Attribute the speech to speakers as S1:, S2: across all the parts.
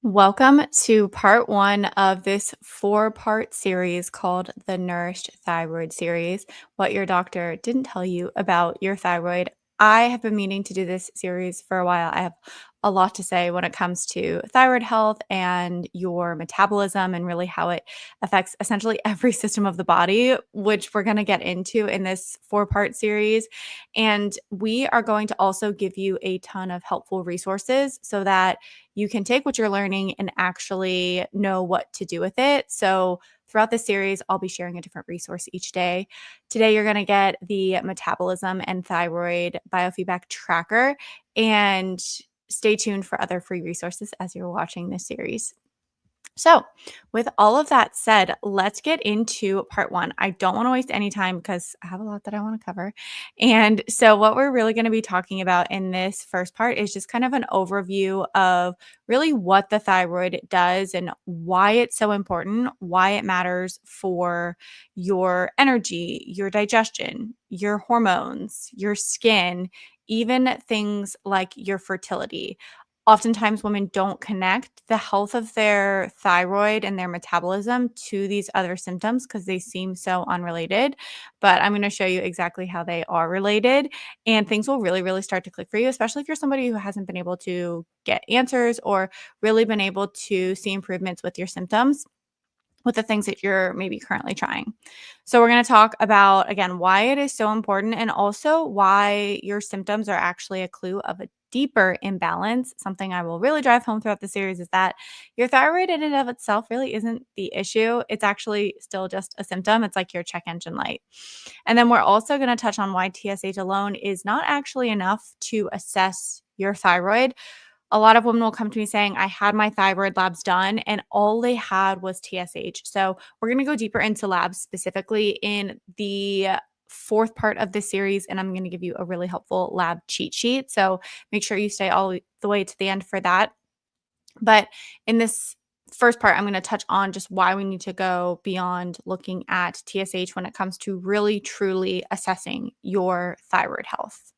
S1: Welcome to part one of this four-part series called the Nourished Thyroid series. What your doctor didn't tell you about your thyroid. I have been meaning to do this series for a while. I have a lot to say when it comes to thyroid health and your metabolism and really how it affects essentially every system of the body, which we're going to get into in this four-part series. And we are going to also give you a ton of helpful resources so that you can take what you're learning and actually know what to do with it. So, throughout this series, I'll be sharing a different resource each day. Today, you're going to get the metabolism and thyroid biofeedback tracker, and stay tuned for other free resources as you're watching this series. So, with all of that said, let's get into part one. I don't want to waste any time because I have a lot that I want to cover. And so, what we're really going to be talking about in this first part is just kind of an overview of really what the thyroid does and why it's so important, why it matters for your energy, your digestion, your hormones, your skin, even things like your fertility. Oftentimes women don't connect the health of their thyroid and their metabolism to these other symptoms because they seem so unrelated. But I'm going to show you exactly how they are related, and things will really, really start to click for you, especially if you're somebody who hasn't been able to get answers or really been able to see improvements with your symptoms with the things that you're maybe currently trying. So, we're going to talk about, again, why it is so important and also why your symptoms are actually a clue of a deeper imbalance. Something I will really drive home throughout the series is that your thyroid in and of itself really isn't the issue. It's actually still just a symptom. It's like your check engine light. And then we're also going to touch on why TSH alone is not actually enough to assess your thyroid. A lot of women will come to me saying, I had my thyroid labs done and all they had was TSH. So we're going to go deeper into labs specifically in the fourth part of this series, and I'm going to give you a really helpful lab cheat sheet. So make sure you stay all the way to the end for that. But in this first part, I'm going to touch on just why we need to go beyond looking at TSH when it comes to really truly assessing your thyroid health.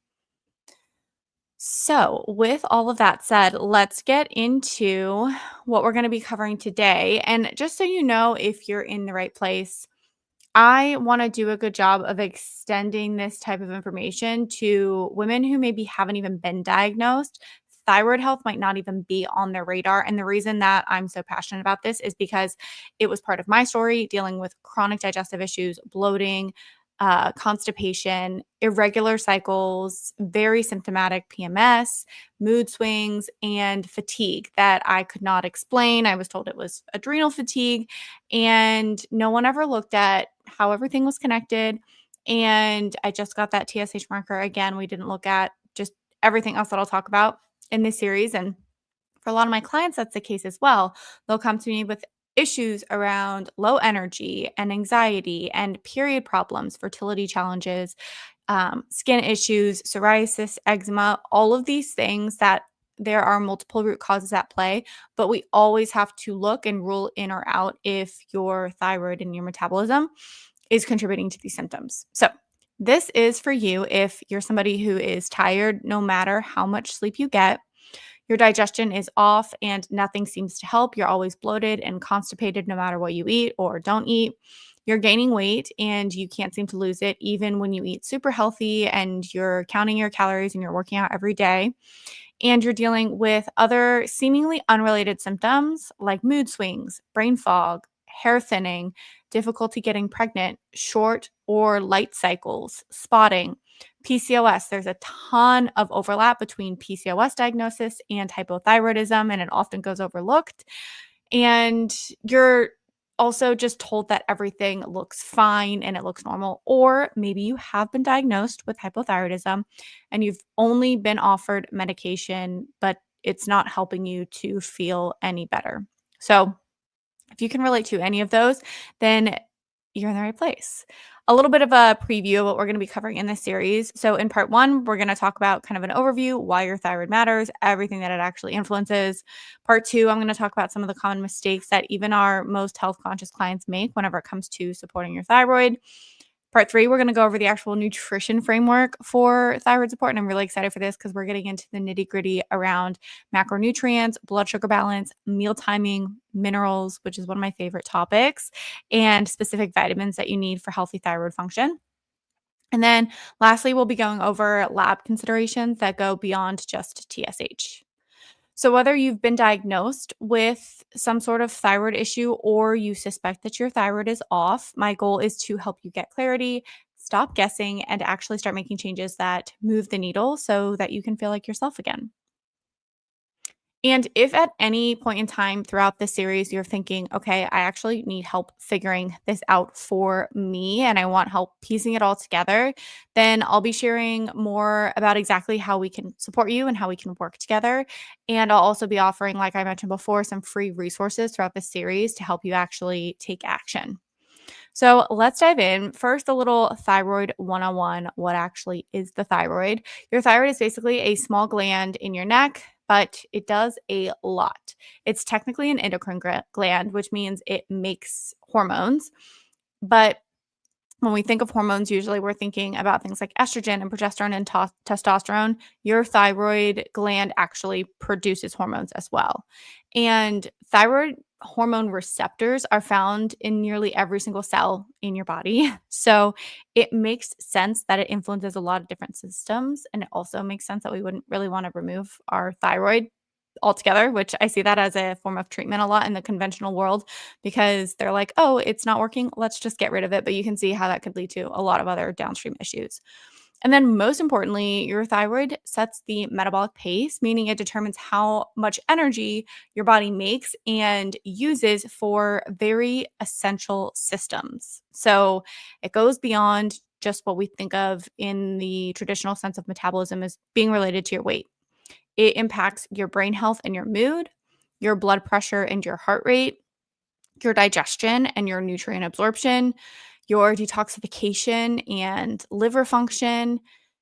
S1: So, with all of that said, let's get into what we're going to be covering today. And just so you know, if you're in the right place, I want to do a good job of extending this type of information to women who maybe haven't even been diagnosed. Thyroid health might not even be on their radar. And the reason that I'm so passionate about this is because it was part of my story dealing with chronic digestive issues, bloating, constipation, irregular cycles, very symptomatic PMS, mood swings, and fatigue that I could not explain. I was told it was adrenal fatigue, and no one ever looked at how everything was connected. And I just got that TSH marker again. We didn't look at just everything else that I'll talk about in this series. And for a lot of my clients, that's the case as well. They'll come to me with issues around low energy and anxiety and period problems, fertility challenges, skin issues, psoriasis, eczema, all of these things that there are multiple root causes at play, but we always have to look and rule in or out if your thyroid and your metabolism is contributing to these symptoms. So, this is for you if you're somebody who is tired no matter how much sleep you get, your digestion is off and nothing seems to help. You're always bloated and constipated no matter what you eat or don't eat. You're gaining weight and you can't seem to lose it even when you eat super healthy and you're counting your calories and you're working out every day. And you're dealing with other seemingly unrelated symptoms like mood swings, brain fog, hair thinning, difficulty getting pregnant, short or light cycles, spotting, PCOS. There's a ton of overlap between PCOS diagnosis and hypothyroidism, and it often goes overlooked. And you're also just told that everything looks fine and it looks normal. Or maybe you have been diagnosed with hypothyroidism and you've only been offered medication, but it's not helping you to feel any better. So, if you can relate to any of those, then you're in the right place. A little bit of a preview of what we're going to be covering in this series. So, in part one, we're going to talk about kind of an overview, why your thyroid matters, everything that it actually influences. Part two, I'm going to talk about some of the common mistakes that even our most health conscious clients make whenever it comes to supporting your thyroid. Part 3, we're going to go over the actual nutrition framework for thyroid support. And I'm really excited for this because we're getting into the nitty gritty around macronutrients, blood sugar balance, meal timing, minerals, which is one of my favorite topics, and specific vitamins that you need for healthy thyroid function. And then lastly, we'll be going over lab considerations that go beyond just TSH. So, whether you've been diagnosed with some sort of thyroid issue or you suspect that your thyroid is off, my goal is to help you get clarity, stop guessing, and actually start making changes that move the needle so that you can feel like yourself again. And if at any point in time throughout this series you're thinking, okay, I actually need help figuring this out for me and I want help piecing it all together, then I'll be sharing more about exactly how we can support you and how we can work together. And I'll also be offering, like I mentioned before, some free resources throughout this series to help you actually take action. So let's dive in. First, a little thyroid 101. What actually is the thyroid? Your thyroid is basically a small gland in your neck, but it does a lot. It's technically an endocrine gland, which means it makes hormones. But when we think of hormones, usually we're thinking about things like estrogen and progesterone and testosterone. Your thyroid gland actually produces hormones as well. And thyroid hormone receptors are found in nearly every single cell in your body. So it makes sense that it influences a lot of different systems. And it also makes sense that we wouldn't really want to remove our thyroid altogether, which I see that as a form of treatment a lot in the conventional world because they're like, oh, it's not working. Let's just get rid of it. But you can see how that could lead to a lot of other downstream issues. And then, most importantly, your thyroid sets the metabolic pace, meaning it determines how much energy your body makes and uses for very essential systems. So it goes beyond just what we think of in the traditional sense of metabolism as being related to your weight. It impacts your brain health and your mood, your blood pressure and your heart rate, your digestion and your nutrient absorption, your detoxification and liver function,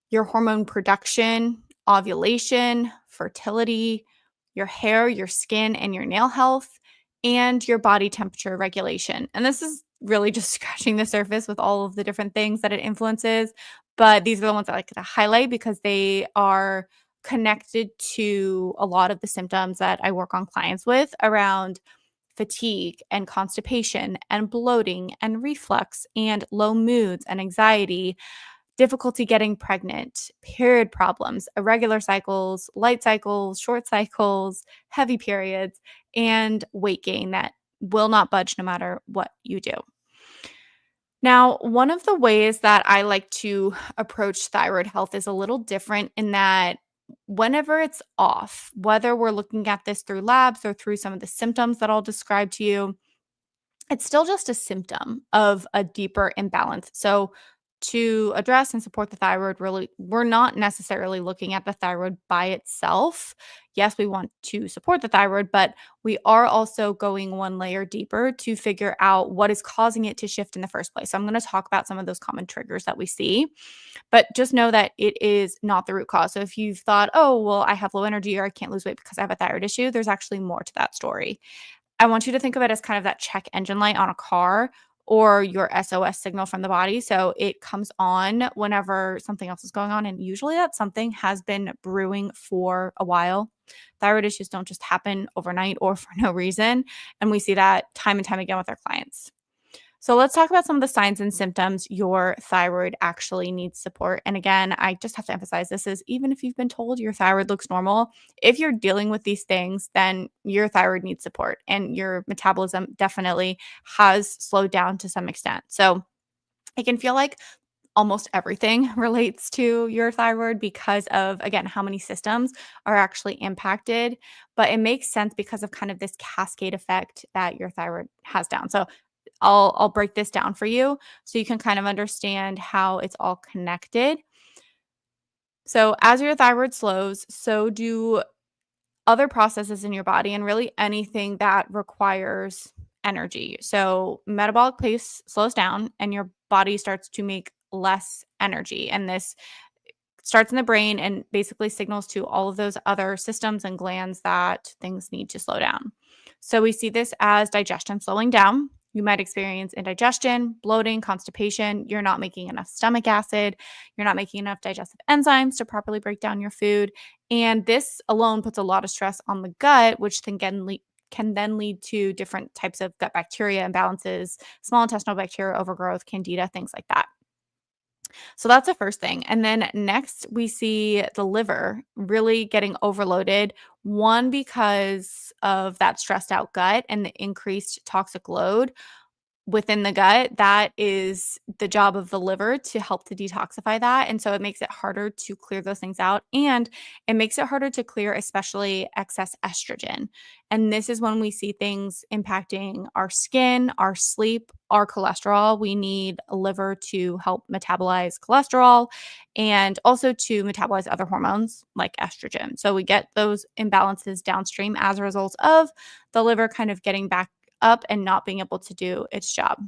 S1: your hormone production, ovulation, fertility, your hair, your skin, and your nail health, and your body temperature regulation. And this is really just scratching the surface with all of the different things that it influences. But these are the ones I like to highlight because they are connected to a lot of the symptoms that I work on clients with around fatigue and constipation and bloating and reflux and low moods and anxiety, difficulty getting pregnant, period problems, irregular cycles, light cycles, short cycles, heavy periods, and weight gain that will not budge no matter what you do. Now, one of the ways that I like to approach thyroid health is a little different in that whenever it's off, whether we're looking at this through labs or through some of the symptoms that I'll describe to you, it's still just a symptom of a deeper imbalance. So, to address and support the thyroid, really, we're not necessarily looking at the thyroid by itself. Yes, we want to support the thyroid, but we are also going one layer deeper to figure out what is causing it to shift in the first place. So, I'm going to talk about some of those common triggers that we see, but just know that it is not the root cause. So, if you've thought, oh, well, I have low energy or I can't lose weight because I have a thyroid issue, there's actually more to that story. I want you to think of it as kind of that check engine light on a car or your SOS signal from the body. So it comes on whenever something else is going on. And usually that something has been brewing for a while. Thyroid issues don't just happen overnight or for no reason. And we see that time and time again with our clients. So let's talk about some of the signs and symptoms your thyroid actually needs support. And again, I just have to emphasize this is even if you've been told your thyroid looks normal, if you're dealing with these things, then your thyroid needs support and your metabolism definitely has slowed down to some extent. So it can feel like almost everything relates to your thyroid because of, again, how many systems are actually impacted. But it makes sense because of kind of this cascade effect that your thyroid has down. So I'll break this down for you so you can kind of understand how it's all connected. So as your thyroid slows, so do other processes in your body and really anything that requires energy. So metabolic pace slows down and your body starts to make less energy. And this starts in the brain and basically signals to all of those other systems and glands that things need to slow down. So we see this as digestion slowing down, You might experience indigestion, bloating, constipation. You're not making enough stomach acid. You're not making enough digestive enzymes to properly break down your food. And this alone puts a lot of stress on the gut, which can then lead to different types of gut bacteria imbalances, small intestinal bacteria overgrowth, candida, things like that. So that's the first thing. And then next, we see the liver really getting overloaded. One, because of that stressed out gut and the increased toxic load within the gut. That is the job of the liver to help to detoxify that. And so it makes it harder to clear those things out. And it makes it harder to clear, especially excess estrogen. And this is when we see things impacting our skin, our sleep, our cholesterol. We need a liver to help metabolize cholesterol and also to metabolize other hormones like estrogen. So we get those imbalances downstream as a result of the liver kind of getting back up and not being able to do its job.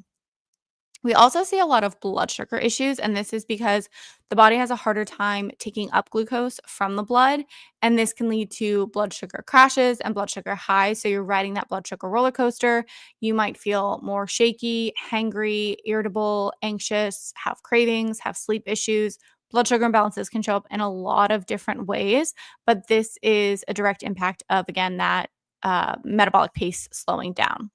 S1: We also see a lot of blood sugar issues, and this is because the body has a harder time taking up glucose from the blood, and this can lead to blood sugar crashes and blood sugar highs. So you're riding that blood sugar roller coaster. You might feel more shaky, hangry, irritable, anxious, have cravings, have sleep issues. Blood sugar imbalances can show up in a lot of different ways, but this is a direct impact of, again, that metabolic pace slowing down.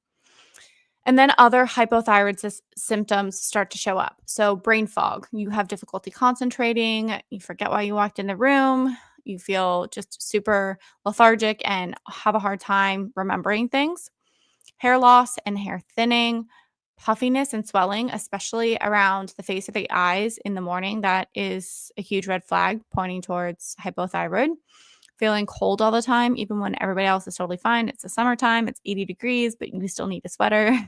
S1: And then other hypothyroid symptoms start to show up. So, brain fog, you have difficulty concentrating, you forget why you walked in the room, you feel just super lethargic and have a hard time remembering things. Hair loss and hair thinning, puffiness and swelling, especially around the face or the eyes in the morning. That is a huge red flag pointing towards hypothyroid. Feeling cold all the time, even when everybody else is totally fine. It's the summertime, it's 80 degrees, but you still need a sweater.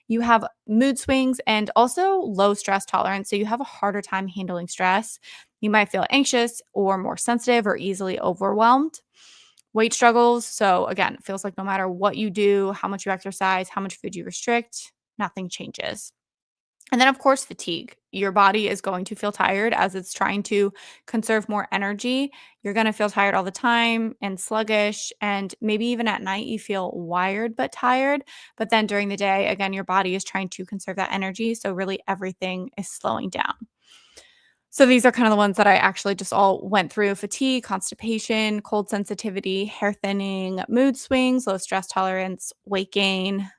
S1: You have mood swings and also low stress tolerance. So you have a harder time handling stress. You might feel anxious or more sensitive or easily overwhelmed. Weight struggles. So again, it feels like no matter what you do, how much you exercise, how much food you restrict, nothing changes. And then, of course, fatigue. Your body is going to feel tired as it's trying to conserve more energy. You're going to feel tired all the time and sluggish. And maybe even at night, you feel wired but tired. But then during the day, again, your body is trying to conserve that energy. So, really, everything is slowing down. So, these are kind of the ones that I actually just all went through: fatigue, constipation, cold sensitivity, hair thinning, mood swings, low stress tolerance, weight gain,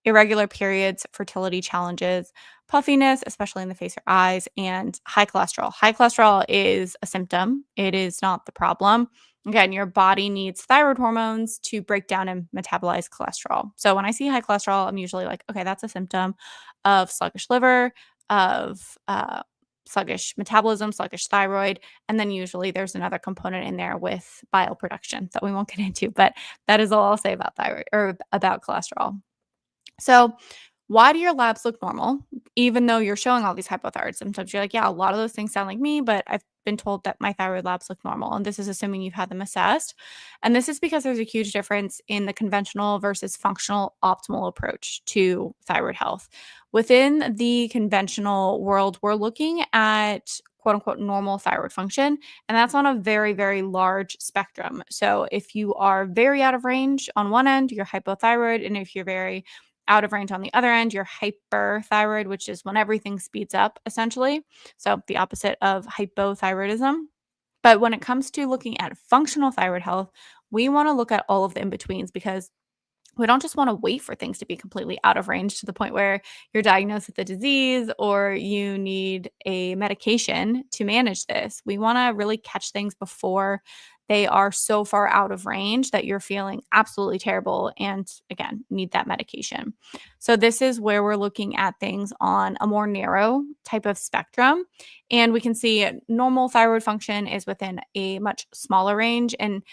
S1: irregular periods, fertility challenges, puffiness, especially in the face or eyes, and high cholesterol. High cholesterol is a symptom, it is not the problem. Again, your body needs thyroid hormones to break down and metabolize cholesterol. So when I see high cholesterol, I'm usually like, okay, that's a symptom of sluggish liver, of sluggish metabolism, sluggish thyroid. And then usually there's another component in there with bile production that we won't get into. But that is all I'll say about thyroid or about cholesterol. So, why do your labs look normal even though you're showing all these hypothyroid symptoms? You're like, yeah, a lot of those things sound like me, but I've been told that my thyroid labs look normal. And this is assuming you've had them assessed. And this is because there's a huge difference in the conventional versus functional optimal approach to thyroid health. Within the conventional world, we're looking at quote unquote normal thyroid function. And that's on a very, very large spectrum. So if you are very out of range on one end, you're hypothyroid. And if you're very out of range on the other end, you're hyperthyroid, which is when everything speeds up essentially. So the opposite of hypothyroidism. But when it comes to looking at functional thyroid health, we want to look at all of the in betweens because we don't just want to wait for things to be completely out of range to the point where you're diagnosed with a disease or you need a medication to manage this. We want to really catch things before they are so far out of range that you're feeling absolutely terrible and, again, need that medication. So, this is where we're looking at things on a more narrow type of spectrum. And we can see normal thyroid function is within a much smaller range. And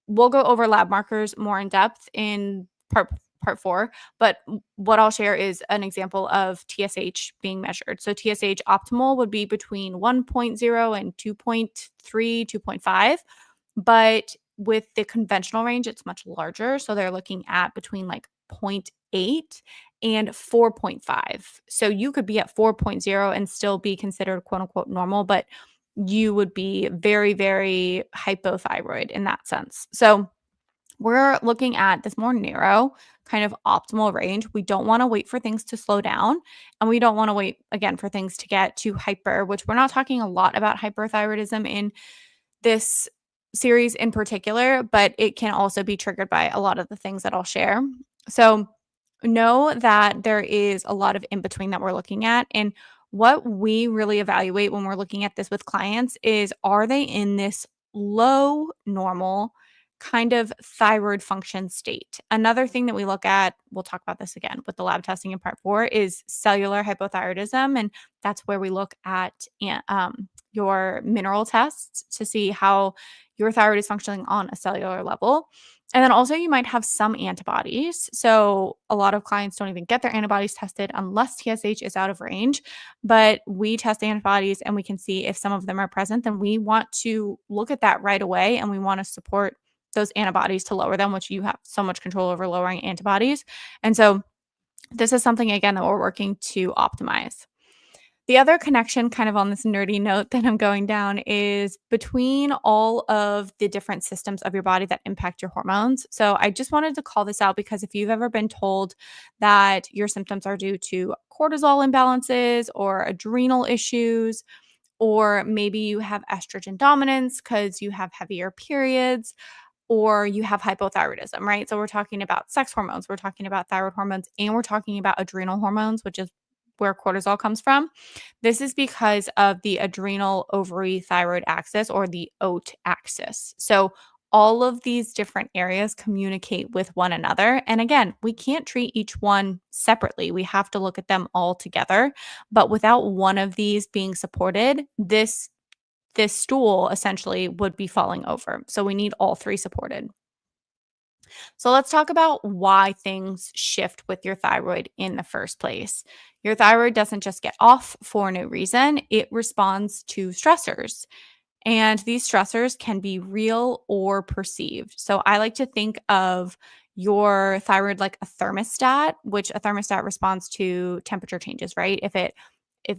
S1: we'll go over lab markers more in depth in part 4, but what I'll share is an example of TSH being measured. So TSH optimal would be between 1.0 and 2.3, 2.5, but with the conventional range it's much larger. So they're looking at between like 0.8 and 4.5. So you could be at 4.0 and still be considered quote unquote normal, but you would be very, very hypothyroid in that sense. So We're looking at this more narrow, kind of optimal range. We don't want to wait for things to slow down, and we don't want to wait again for things to get too hyper, which we're not talking a lot about hyperthyroidism in this series in particular, but it can also be triggered by a lot of the things that I'll share. So, know that there is a lot of in between that we're looking at. And what we really evaluate when we're looking at this with clients is, are they in this low normal kind of thyroid function state? Another thing that we look at, we'll talk about this again with the lab testing in part 4, is cellular hypothyroidism. And that's where we look at your mineral tests to see how your thyroid is functioning on a cellular level. And then also, you might have some antibodies. So, a lot of clients don't even get their antibodies tested unless TSH is out of range. But we test antibodies and we can see if some of them are present. Then we want to look at that right away, and we want to support those antibodies to lower them, which you have so much control over lowering antibodies. And so, this is something, again, that we're working to optimize. The other connection, kind of on this nerdy note that I'm going down, is between all of the different systems of your body that impact your hormones. So I just wanted to call this out because if you've ever been told that your symptoms are due to cortisol imbalances or adrenal issues, or maybe you have estrogen dominance because you have heavier periods, or you have hypothyroidism, right? So we're talking about sex hormones, we're talking about thyroid hormones, and we're talking about adrenal hormones, which is where cortisol comes from. This is because of the adrenal ovary thyroid axis, or the OAT axis. So all of these different areas communicate with one another. And again, we can't treat each one separately. We have to look at them all together. But without one of these being supported, this stool essentially would be falling over. So we need all three supported. So let's talk about why things shift with your thyroid in the first place. Your thyroid doesn't just get off for no reason, it responds to stressors. And these stressors can be real or perceived. So I like to think of your thyroid like a thermostat, which a thermostat responds to temperature changes, right? If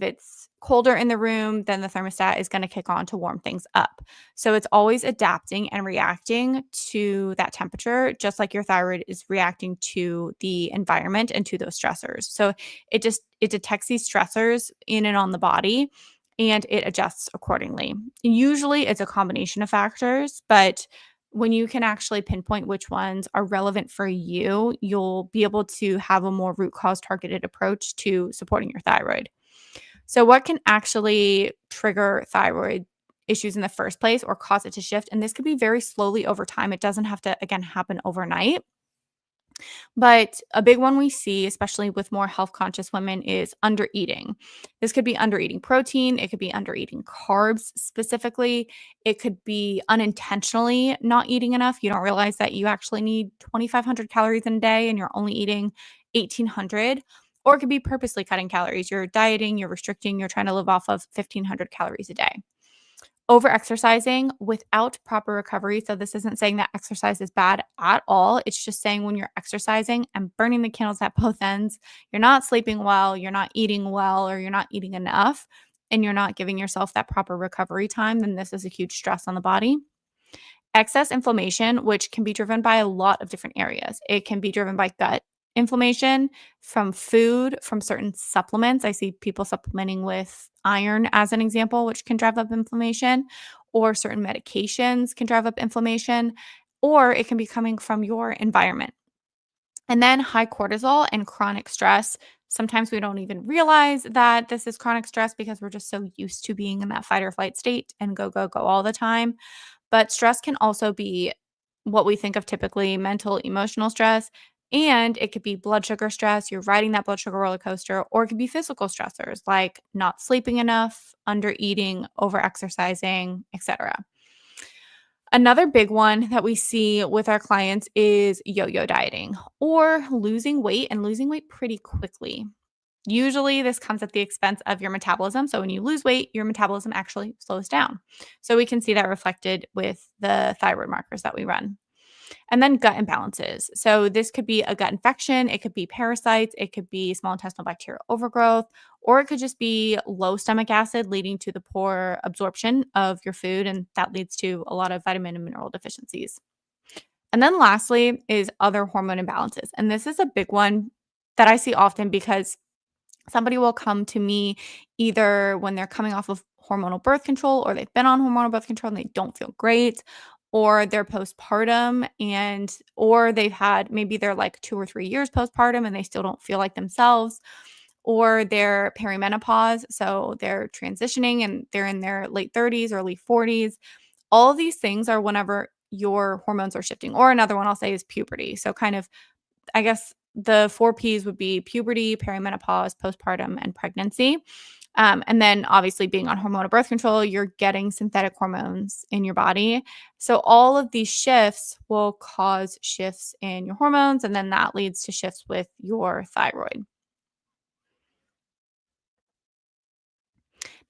S1: it's colder in the room, then the thermostat is going to kick on to warm things up. So it's always adapting and reacting to that temperature, just like your thyroid is reacting to the environment and to those stressors. So it detects these stressors in and on the body, and it adjusts accordingly. Usually it's a combination of factors, but when you can actually pinpoint which ones are relevant for you, you'll be able to have a more root cause targeted approach to supporting your thyroid. So, what can actually trigger thyroid issues in the first place or cause it to shift? And this could be very slowly over time. It doesn't have to, again, happen overnight. But a big one we see, especially with more health conscious women, is undereating. This could be undereating protein, it could be undereating carbs specifically, it could be unintentionally not eating enough. You don't realize that you actually need 2,500 calories in a day and you're only eating 1,800. Or it could be purposely cutting calories. You're dieting, you're restricting, you're trying to live off of 1,500 calories a day. Over exercising without proper recovery. So, this isn't saying that exercise is bad at all. It's just saying when you're exercising and burning the candles at both ends, you're not sleeping well, you're not eating well, or you're not eating enough, and you're not giving yourself that proper recovery time, then this is a huge stress on the body. Excess inflammation, which can be driven by a lot of different areas. It can be driven by gut inflammation from food, from certain supplements. I see people supplementing with iron as an example, which can drive up inflammation, or certain medications can drive up inflammation, or it can be coming from your environment. And then high cortisol and chronic stress. Sometimes we don't even realize that this is chronic stress because we're just so used to being in that fight or flight state and go, go, go all the time. But stress can also be what we think of typically mental, emotional stress. And it could be blood sugar stress. You're riding that blood sugar roller coaster, or it could be physical stressors like not sleeping enough, under eating, over exercising, etc. Another big one that we see with our clients is yo-yo dieting, or losing weight, and losing weight pretty quickly. Usually, this comes at the expense of your metabolism. So, when you lose weight, your metabolism actually slows down. So, we can see that reflected with the thyroid markers that we run. And then gut imbalances. So, this could be a gut infection, it could be parasites, it could be small intestinal bacterial overgrowth, or it could just be low stomach acid leading to the poor absorption of your food. And that leads to a lot of vitamin and mineral deficiencies. And then lastly is other hormone imbalances. And this is a big one that I see often because somebody will come to me either when they're coming off of hormonal birth control or they've been on hormonal birth control and they don't feel great, or they're postpartum and or they've had maybe they're like 2 or 3 years postpartum and they still don't feel like themselves, or they're perimenopause, so they're transitioning and they're in their late 30s, early 40s. All of these things are whenever your hormones are shifting. Or another one I'll say is puberty. So kind of I guess the 4 Ps would be puberty, perimenopause, postpartum, and pregnancy. And then obviously being on hormonal birth control, you're getting synthetic hormones in your body. So all of these shifts will cause shifts in your hormones, and then that leads to shifts with your thyroid.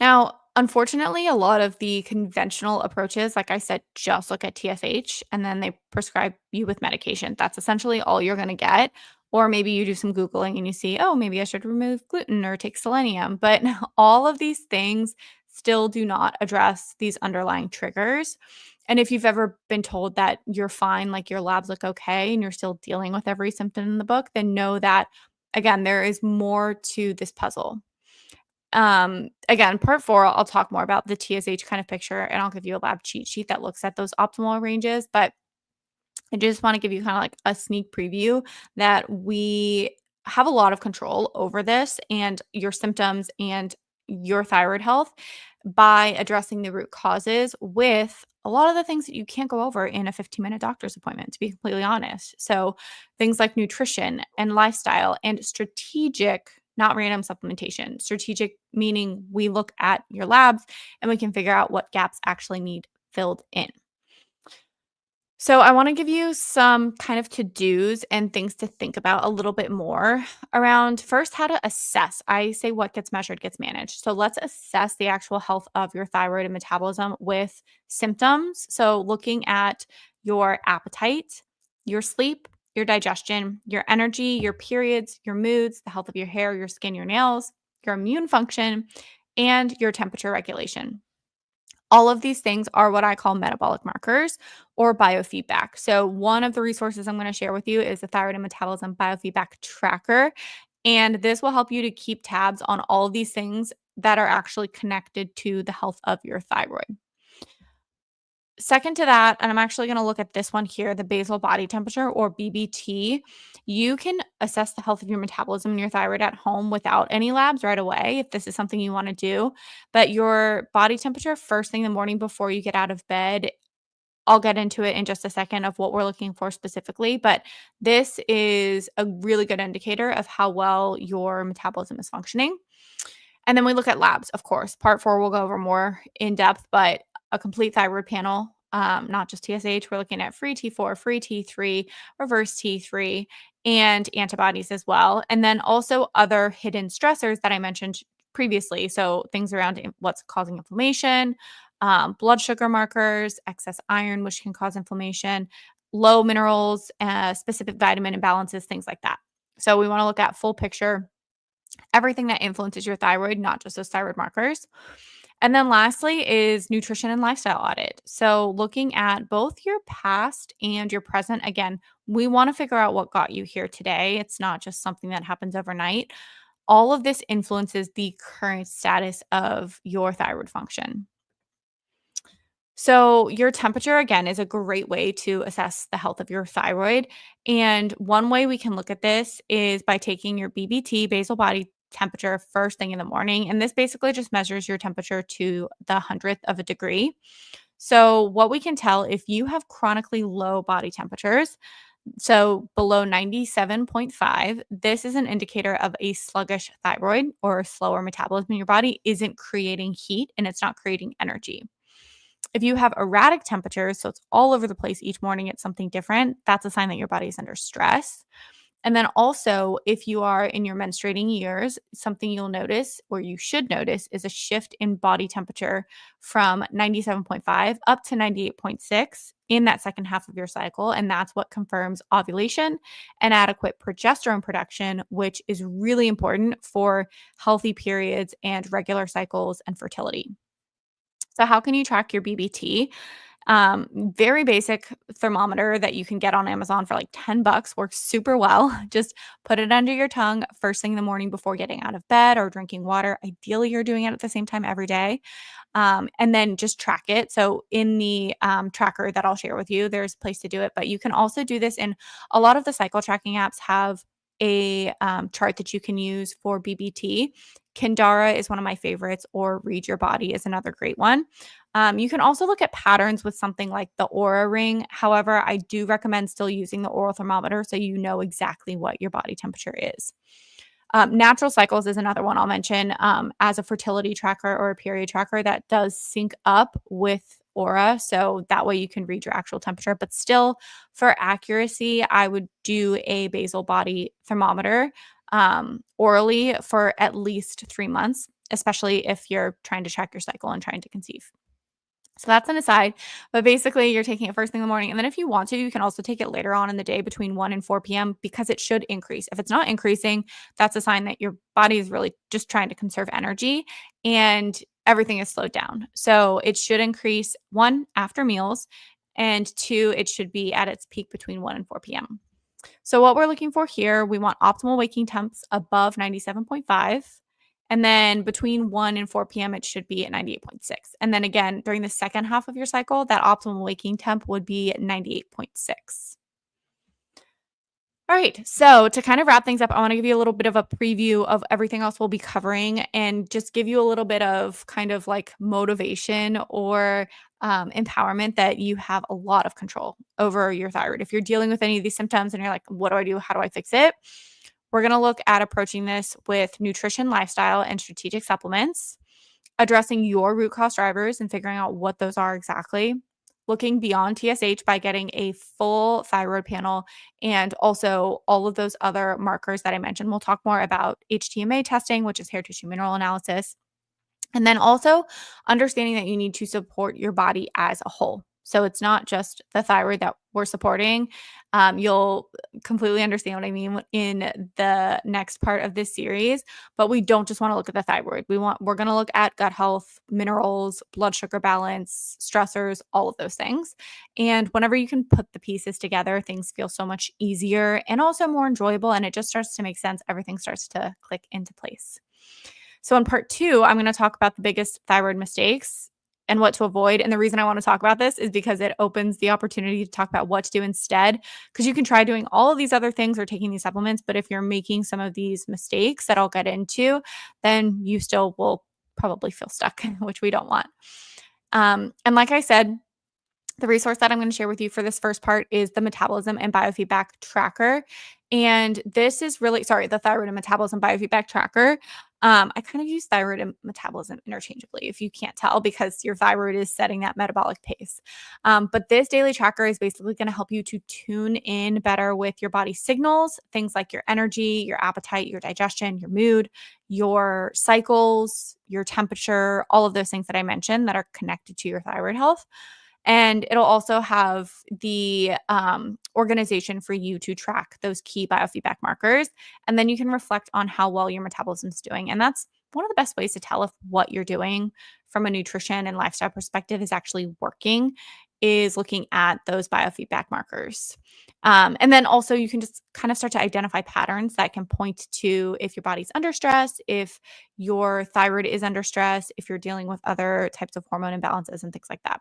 S1: Now, unfortunately, a lot of the conventional approaches, like I said, just look at TSH and then they prescribe you with medication. That's essentially all you're going to get. Or maybe you do some Googling and you see, oh, maybe I should remove gluten or take selenium. But all of these things still do not address these underlying triggers. And if you've ever been told that you're fine, like your labs look okay, and you're still dealing with every symptom in the book, then know that, again, there is more to this puzzle. Again, part 4, I'll talk more about the TSH kind of picture, and I'll give you a lab cheat sheet that looks at those optimal ranges, but I just wanna give you kinda like a sneak preview that we have a lot of control over this and your symptoms and your thyroid health by addressing the root causes with a lot of the things that you can't go over in a 15-minute doctor's appointment, to be completely honest. So, things like nutrition and lifestyle and strategic, not random supplementation. Strategic meaning we look at your labs and we can figure out what gaps actually need filled in. So, I want to give you some kind of to dos and things to think about a little bit more around first how to assess. I say what gets measured gets managed. So, let's assess the actual health of your thyroid and metabolism with symptoms. So, looking at your appetite, your sleep, your digestion, your energy, your periods, your moods, the health of your hair, your skin, your nails, your immune function, and your temperature regulation. All of these things are what I call metabolic markers or biofeedback. So, one of the resources I'm going to share with you is the Thyroid and Metabolism Biofeedback Tracker. And this will help you to keep tabs on all of these things that are actually connected to the health of your thyroid. Second to that, and I'm actually going to look at this one here, the basal body temperature or BBT. You can assess the health of your metabolism and your thyroid at home without any labs right away if this is something you want to do. But your body temperature first thing in the morning before you get out of bed, I'll get into it in just a second of what we're looking for specifically, but this is a really good indicator of how well your metabolism is functioning. And then we look at labs, of course. Part 4, we'll go over more in depth, but a complete thyroid panel, not just TSH. We're looking at free T4, free T3, reverse T3, and antibodies as well. And then also other hidden stressors that I mentioned previously. So things around what's causing inflammation, blood sugar markers, excess iron, which can cause inflammation, low minerals, specific vitamin imbalances, things like that. So we want to look at full picture everything that influences your thyroid, not just those thyroid markers. And then lastly is nutrition and lifestyle audit. So looking at both your past and your present. Again, we want to figure out what got you here today. It's not just something that happens overnight. All of this influences the current status of your thyroid function. So, your temperature, again, is a great way to assess the health of your thyroid. And one way we can look at this is by taking your BBT, basal body temperature, first thing in the morning. And this basically just measures your temperature to the 100th of a degree. So, what we can tell if you have chronically low body temperatures, so below 97.5, this is an indicator of a sluggish thyroid or a slower metabolism in your body isn't creating heat and it's not creating energy. If you have erratic temperatures, so it's all over the place each morning, it's something different, that's a sign that your body is under stress. And then also, if you are in your menstruating years, something you'll notice or you should notice is a shift in body temperature from 97.5 up to 98.6 in that second half of your cycle. And that's what confirms ovulation and adequate progesterone production, which is really important for healthy periods and regular cycles and fertility. So, how can you track your BBT? Very basic thermometer that you can get on Amazon for like $10 works super well. Just put it under your tongue first thing in the morning before getting out of bed or drinking water. Ideally, you're doing it at the same time every day. And then just track it. So in the tracker that I'll share with you, there's a place to do it, but you can also do this in a lot of the cycle tracking apps have a chart that you can use for BBT. Kindara is one of my favorites, or Read Your Body is another great one. You can also look at patterns with something like the Aura Ring. However, I do recommend still using the oral thermometer so you know exactly what your body temperature is. Natural Cycles is another one I'll mention as a fertility tracker or a period tracker that does sync up with Aura. So that way you can read your actual temperature. But still, for accuracy, I would do a basal body thermometer orally for at least 3 months, especially if you're trying to track your cycle and trying to conceive. So that's an aside, but basically you're taking it first thing in the morning. And then if you want to, you can also take it later on in the day between 1 and 4 p.m. because it should increase. If it's not increasing, that's a sign that your body is really just trying to conserve energy and everything is slowed down. So it should increase one after meals, and two, it should be at its peak between 1 and 4 p.m. So what we're looking for here, we want optimal waking temps above 97.5. And then between 1 and 4 p.m., it should be at 98.6. And then again, during the second half of your cycle, that optimal waking temp would be 98.6. All right. So to kind of wrap things up, I want to give you a little bit of a preview of everything else we'll be covering and just give you a little bit of kind of like motivation or empowerment that you have a lot of control over your thyroid. If you're dealing with any of these symptoms and you're like, what do I do? How do I fix it? We're going to look at approaching this with nutrition, lifestyle, and strategic supplements, addressing your root cause drivers and figuring out what those are exactly, looking beyond TSH by getting a full thyroid panel and also all of those other markers that I mentioned. We'll talk more about HTMA testing, which is hair tissue mineral analysis. And then also understanding that you need to support your body as a whole. So it's not just the thyroid that we're supporting. You'll completely understand what I mean in the next part of this series, but we don't just want to look at the thyroid. We're going to look at gut health, minerals, blood sugar balance, stressors, all of those things. And whenever you can put the pieces together, things feel so much easier and also more enjoyable, and it just starts to make sense. Everything starts to click into place. So in part 2, I'm going to talk about the biggest thyroid mistakes and what to avoid. And the reason I want to talk about this is because it opens the opportunity to talk about what to do instead. Because you can try doing all of these other things or taking these supplements, but if you're making some of these mistakes that I'll get into, then you still will probably feel stuck, which we don't want. And like I said, the resource that I'm going to share with you for this first part is the metabolism and biofeedback tracker. And this is really, the thyroid and metabolism biofeedback tracker. I kind of use thyroid and metabolism interchangeably, if you can't tell, because your thyroid is setting that metabolic pace. But this daily tracker is basically going to help you to tune in better with your body signals, things like your energy, your appetite, your digestion, your mood, your cycles, your temperature, all of those things that I mentioned that are connected to your thyroid health. And it'll also have the organization for you to track those key biofeedback markers. And then you can reflect on how well your metabolism is doing. And that's one of the best ways to tell if what you're doing from a nutrition and lifestyle perspective is actually working, is looking at those biofeedback markers. And then also you can just kind of start to identify patterns that can point to if your body's under stress, if your thyroid is under stress, if you're dealing with other types of hormone imbalances and things like that.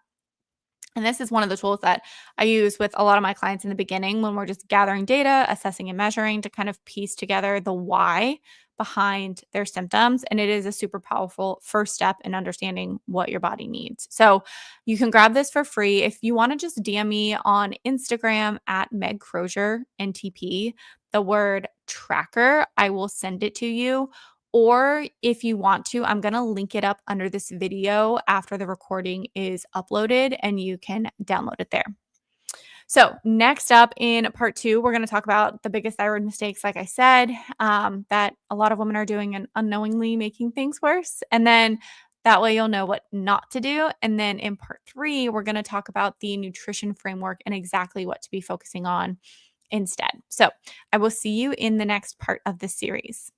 S1: And this is one of the tools that I use with a lot of my clients in the beginning when we're just gathering data, assessing and measuring to kind of piece together the why behind their symptoms. And it is a super powerful first step in understanding what your body needs. So you can grab this for free. If you want to just DM me on Instagram at Meg Crozier, NTP, the word tracker, I will send it to you. Or if you want to, I'm going to link it up under this video after the recording is uploaded and you can download it there. So next up in part 2, we're going to talk about the biggest thyroid mistakes, like I said, that a lot of women are doing and unknowingly making things worse. And then that way you'll know what not to do. And then in part 3, we're going to talk about the nutrition framework and exactly what to be focusing on instead. So I will see you in the next part of this series.